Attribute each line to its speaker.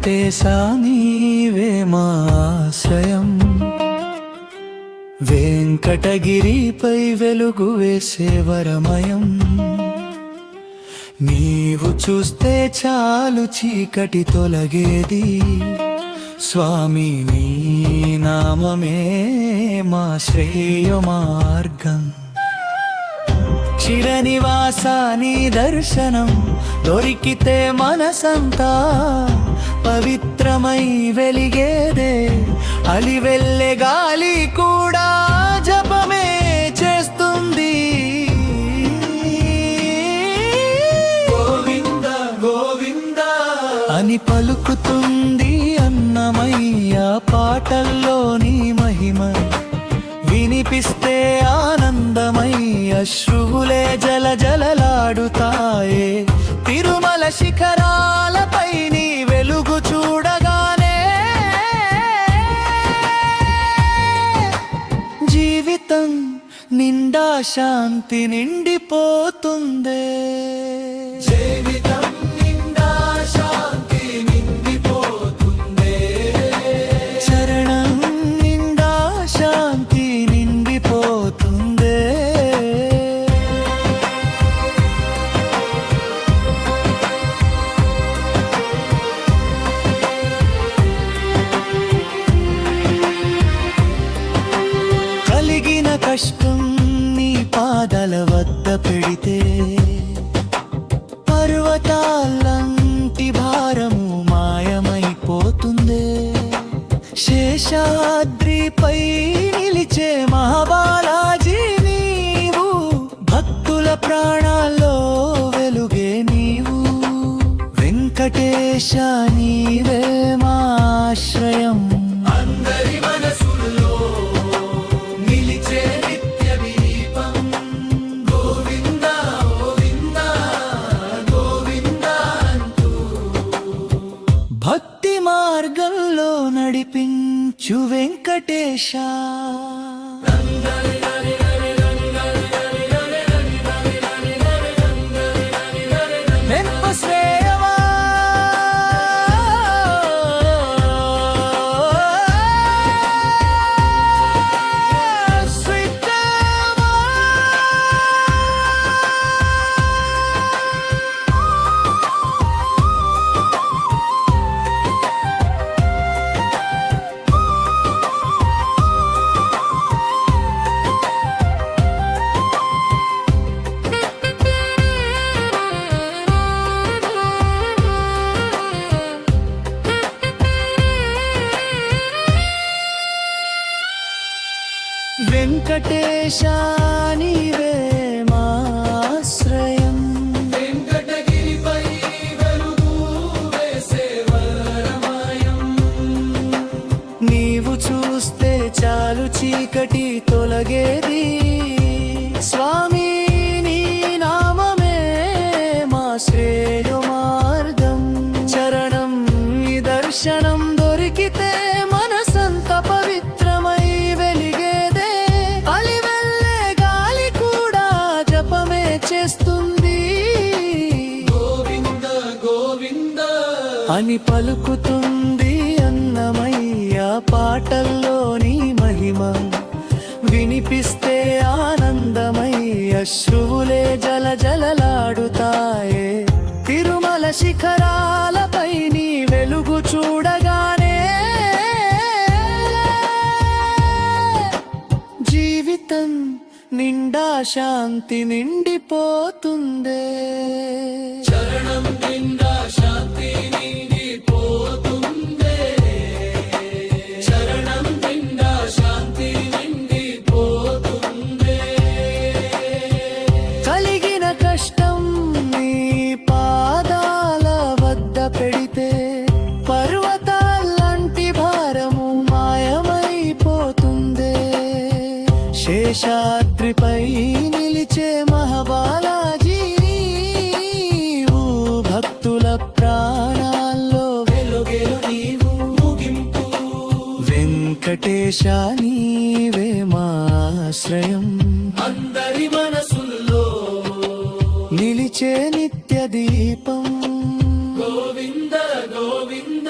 Speaker 1: వెంకటేశ నీవే మా ఆశ్రయం, వెంకటగిరిపై వెలుగు వేసే వరమయం. నీవు చూస్తే చాలు చీకటి తొలగేది, స్వామి నీ నామమే మా శ్రేయ మార్గం. చిరనివాస నీ దర్శనం దొరికితే మనసంతా పవిత్రమై వెలిగేదే. అలివెల్లె గాలి కూడా జపమే చేస్తుంది. గోవింద గోవింద అని పలుకుతుంది అన్నమయ్య పాటల్లోని మహిమ. వినిపిస్తే ఆనందమయ్య అశ్రువులే జల జలలాడుతాయే. తిరుమల శిఖరాలపై నీ వెలుగు చూడగానే జీవితం నిండా శాంతి నిండిపోతుందే. జీవితం నిండా శాంతి నిండిపోతుందే. చరణం నిండా శాంతి నిండిపోతుందే. కలిగిన కష్టం నీ పాదాల వద్ద పెడితే, పర్వతాలంటి భారము మాయమైపోతుందే. శేషాద్రిపై నిలిచే మహాబాలాజీ నీవు, భక్తుల ప్రాణాల్లో వెలుగే నీవు. వెంకటేశ నీవే మా ఆశ్రయం, అందరి మనసుల్లో నిలిచే నిత్య దీపం. గోవింద గోవింద గోవింద అంటూ భక్తి మార్గంలో నడిపించు వెంకటేశ. శ్రేయమా వెంకటేశ నీవే మా ఆశ్రయం, వెంకటగిరిపై వెలుగు వేసే వరమయం. నీవు చూస్తే చాలు చీకటి తొలగేది, స్వామి నీ నామమే మా శ్రేయ మార్గం. చరణం నీ దర్శనం దొరికితే మనసంత పవిత్రమై వెలిగేదే. అలివెల్లే గాలి కూడా జపమే చేస్తుంది. గోవింద గోవింద అని పలుకుతుంది అన్నమయ్య పాటల్లోని మహిమ. వినిపిస్తే ఆనందమయ్య అశ్రువులే జల జలలాడుతాయే. తిరుమల శిఖరాలపై నీ వెలుగు చూడగానే జీవితం నిండా శాంతి నిండిపోతుందే. చరణం నిండా శాంతి నిండిపోతుందే. చరణం నిండా శాంతి నిండిపోతుందే. కలిగిన కష్టం నీ పాదాల వద్ద పెడితే, పర్వతాలంటి భారము మాయమైపోతుందే. శేషాద్రిపై నిలిచే మహాబాలాజీ నీవు, భక్తుల ప్రాణాల్లో వెలుగే నీవు. ముగింపు వెంకటేశ నీవే మా ఆశ్రయం, అందరి మనసుల్లో నిలిచే నిత్య దీపం. గోవింద గోవింద